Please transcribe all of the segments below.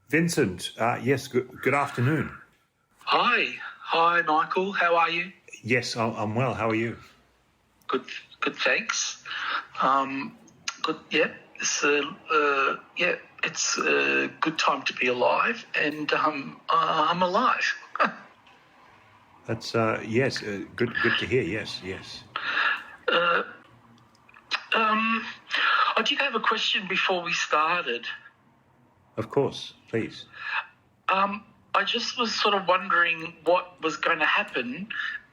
Vincent, yes, good afternoon. Hi, Michael. How are you? Yes, I'm well. How are you? Good, thanks. Good, yeah. It's a good time to be alive, and I'm alive. That's yes, good to hear. Yes. I did have a question before we started. Of course, please. I just was sort of wondering what was going to happen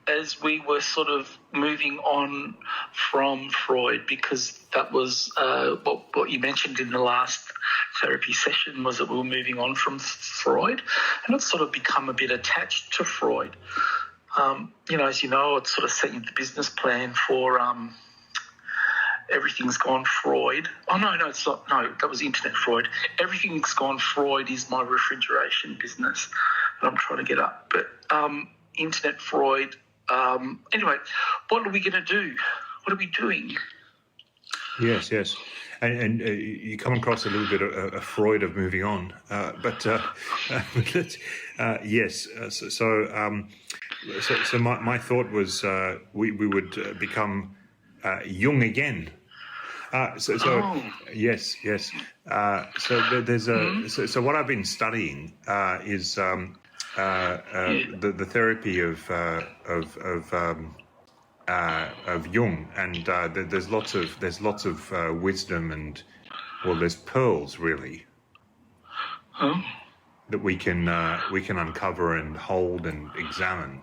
as we were sort of moving on from Freud, because that was what you mentioned in the last therapy session, was that we were moving on from Freud, and it's sort of become a bit attached to Freud. As you know, it's sort of setting the business plan for Everything's Gone Freud. Oh, no, it's not. No, that was Internet Freud. Everything's Gone Freud is my refrigeration business that I'm trying to get up. But Internet Freud, anyway, what are we going to do? What are we doing? Yes. And you come across a little bit of Freud of moving on. Yes. So my thought was we would become Jung again. Yes. So there's so what I've been studying is the therapy of Jung, and there's lots of wisdom, and there's pearls really that we can uncover and hold and examine,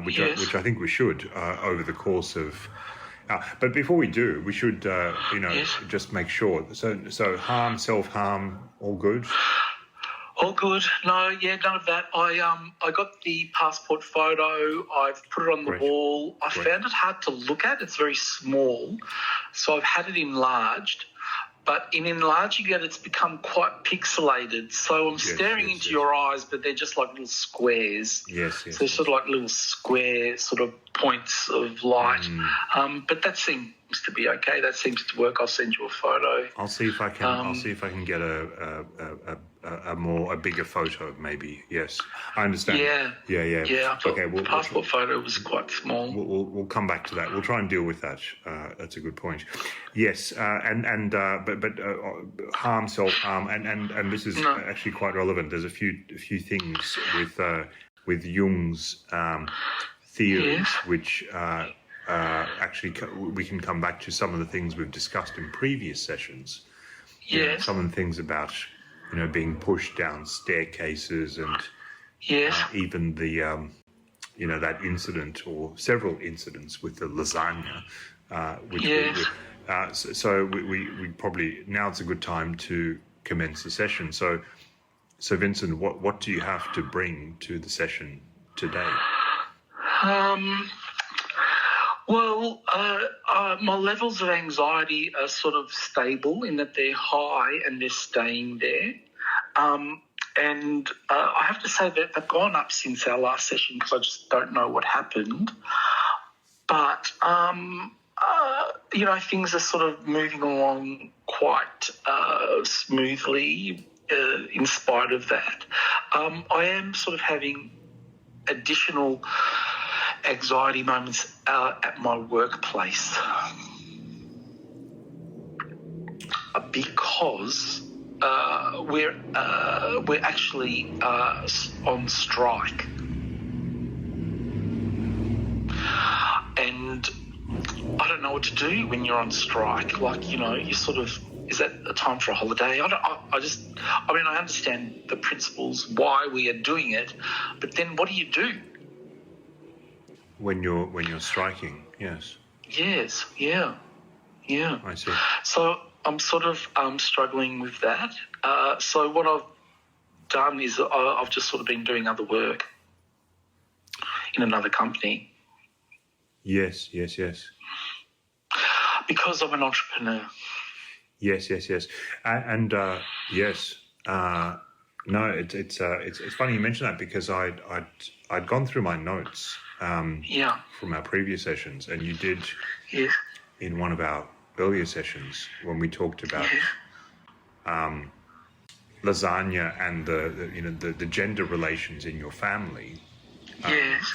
which I think we should over the course of. But before we do, we should, just make sure. So harm, self-harm, all good? All good. No, none of that. I got the passport photo. I've put it on the wall. I found it hard to look at. It's very small. So I've had it enlarged. But in enlarging it, it's become quite pixelated. So I'm staring into your eyes, but they're just like little squares. Yes. So sort of like little square sort of points of light. But that seems to be okay. That seems to work. I'll send you a photo. I'll see if I can get a bigger photo, maybe. Yes, I understand. Yeah. I thought the passport photo was quite small. We'll come back to that. We'll try and deal with that. That's a good point. Yes, but harm, self-harm, and this is actually quite relevant. There's a few things with Jung's theories, which actually we can come back to some of the things we've discussed in previous sessions. Yes. Some of the things about being pushed down staircases, and even the that incident or several incidents with the lasagna, so we probably, now it's a good time to commence the session. So Vincent, what do you have to bring to the session today? My levels of anxiety are sort of stable in that they're high and they're staying there. And I have to say that they've gone up since our last session because I just don't know what happened. But, things are sort of moving along quite smoothly in spite of that. I am sort of having additional anxiety moments at my workplace because we're actually on strike, and I don't know what to do when you're on strike. Like, you sort of, is that a time for a holiday? I understand the principles why we are doing it, but then what do you do? When you're striking, yes. Yes, yeah. I see. So I'm sort of struggling with that. So what I've done is I've just sort of been doing other work in another company. Yes. Because I'm an entrepreneur. Yes. And yes, No, it's funny you mention that because I'd gone through my notes from our previous sessions, and you did in one of our earlier sessions when we talked about lasagna and the gender relations in your family. Yes.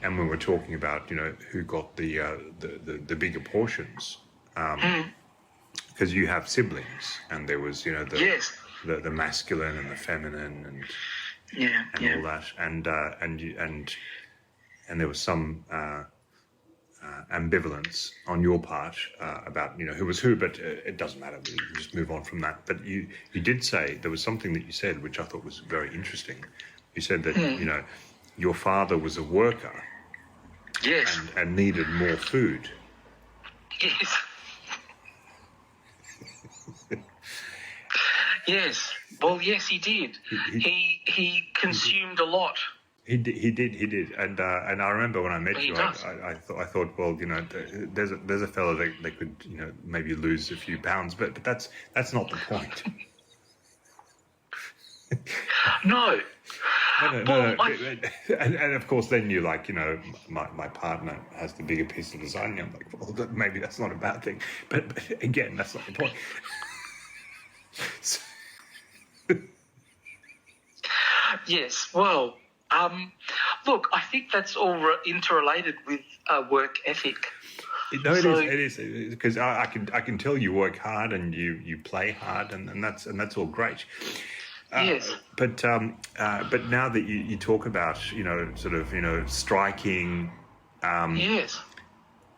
And we were talking about who got the bigger portions. Because you have siblings, and there was the masculine and the feminine, and all that, and there was some ambivalence on your part about who was who, but it doesn't matter. We can just move on from that. But you did say there was something that you said which I thought was very interesting. You said that your father was a worker, and needed more food. Yes. Yes. Well, yes, he did. He consumed a lot. He did, and I remember when I met you, I thought, well, there's a fellow that could, maybe lose a few pounds, but that's not the point. No. No. And of course, then you're like, my partner has the bigger piece of lasagna. I'm like, well, maybe that's not a bad thing, but again, that's not the point. Yes. Well. Look, I think that's all interrelated with work ethic. No, it is because I can tell you work hard and you play hard, and that's all great. Yes. But now that you talk about striking. Yes.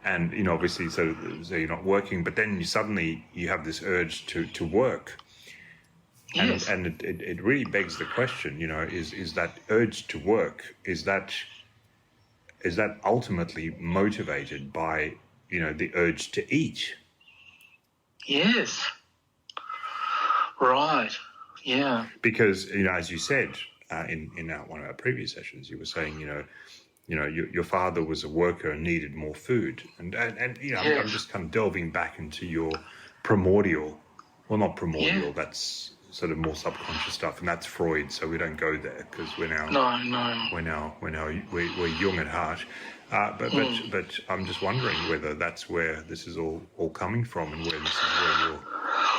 And obviously, so you're not working, but then you have this urge to work. Yes. And it really begs the question, is that urge to work, is that ultimately motivated by, the urge to eat? Yes. Right. Yeah. Because, as you said in one of our previous sessions, you were saying, your father was a worker and needed more food. And Yes. I'm just kind of delving back into your primordial, well, not primordial, that's sort of more subconscious stuff, and that's Freud. So we don't go there because we're now we're young at heart. But I'm just wondering whether that's where this is all coming from, and where this is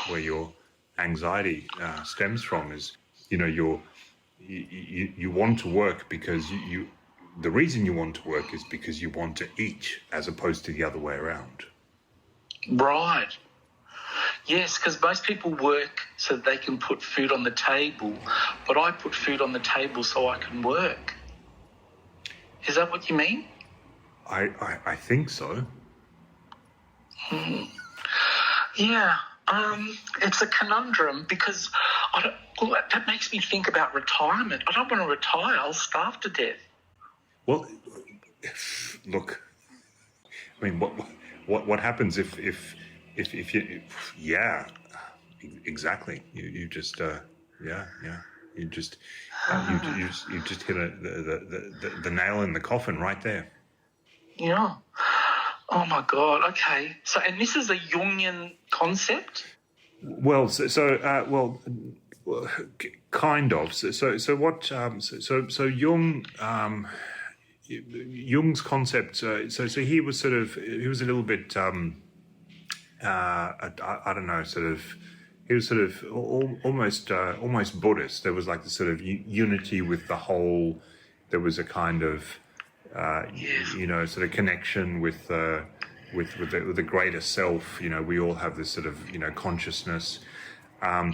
where your anxiety stems from. Is you want to work because the reason you want to work is because you want to eat, as opposed to the other way around. Right. Yes, because most people work so they can put food on the table, but I put food on the table so I can work. Is that what you mean? I think so. Yeah. It's a conundrum because that makes me think about retirement. I don't want to retire. I'll starve to death. Well, look, I mean, what happens if you, exactly. You just, you just hit the nail in the coffin right there. Yeah. Oh my God. Okay. So, and this is a Jungian concept? Well, kind of. So what? So Jung. Jung's concept. So he was a little bit. I don't know. He was almost Buddhist. There was like this sort of unity with the whole. There was a kind of, sort of connection with the greater self. We all have this sort of consciousness. But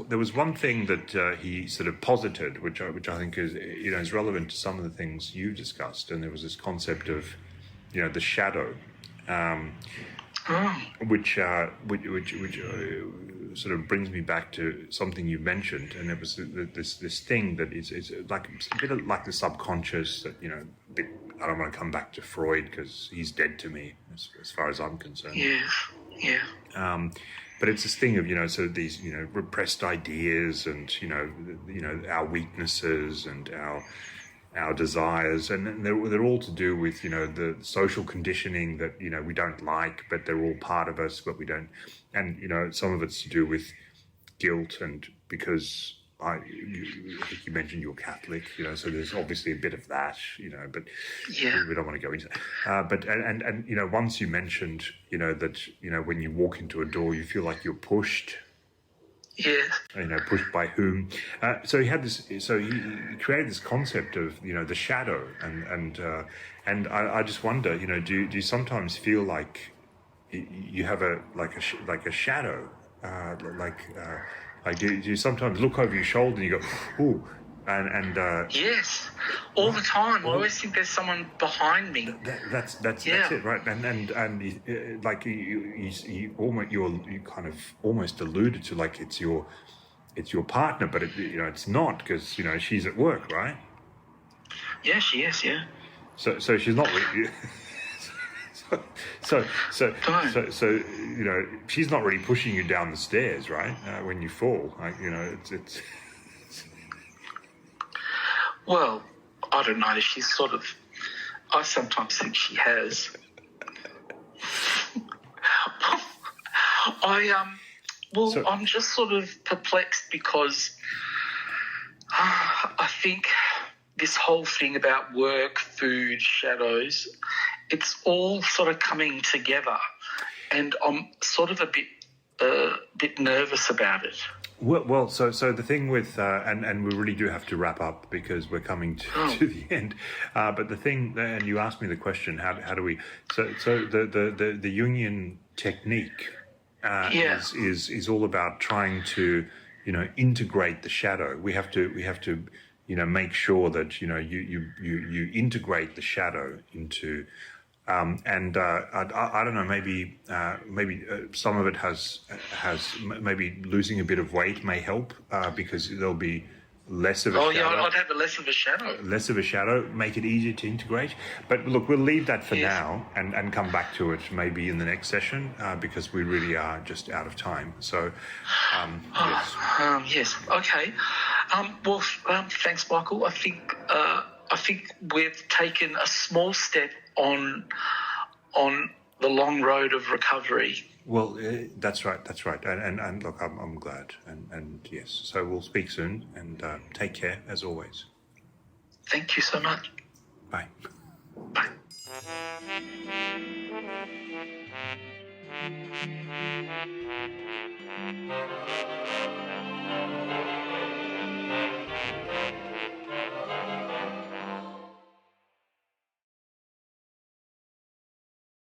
there was one thing that he sort of posited, which I think is relevant to some of the things you discussed, and there was this concept of the shadow, which sort of brings me back to something you mentioned, and it was this thing that is like a bit like the subconscious that I don't want to come back to Freud because he's dead to me as far as I'm concerned. But it's this thing of sort of these repressed ideas and our weaknesses and our desires, and they're all to do with the social conditioning that we don't like, but they're all part of us, but we don't. And some of it's to do with guilt, and because I think you mentioned you're Catholic, so there's obviously a bit of that, but we don't want to go into that. But once you mentioned, that, when you walk into a door, you feel like you're pushed. Yes. Pushed by whom? So he had this. So he created this concept of the shadow, and I just wonder, do you sometimes feel like you have a shadow, do you sometimes look over your shoulder and you go, ooh, and yes, all the time. I always think there's someone behind me. That's it, right? And you kind of almost alluded to like it's your partner, but it's not, because she's at work, right? Yeah, she is. Yeah. So she's not really. So she's not really pushing you down the stairs, right? When you fall, it's. Well, I don't know. She's sort of. I sometimes think she has. I'm just sort of perplexed because I think this whole thing about work, food, shadows, it's all sort of coming together, and I'm sort of a bit nervous about it. Well, so the thing with and we really do have to wrap up because we're coming to the end. But the thing, and you asked me the question, how do we? So the Jungian technique is all about trying to integrate the shadow. We have to make sure that you integrate the shadow into. I don't know. Maybe some of it has maybe losing a bit of weight may help because there'll be less of a shadow. Oh yeah, I'd have less of a shadow. Less of a shadow, make it easier to integrate. But look, we'll leave that for now and come back to it maybe in the next session because we really are just out of time. So, yes. Okay. Thanks, Michael. I think we've taken a small step on the long road of recovery. Well, that's right, and look, I'm glad, and yes. So we'll speak soon, and take care as always. Thank you so much. Bye. Bye.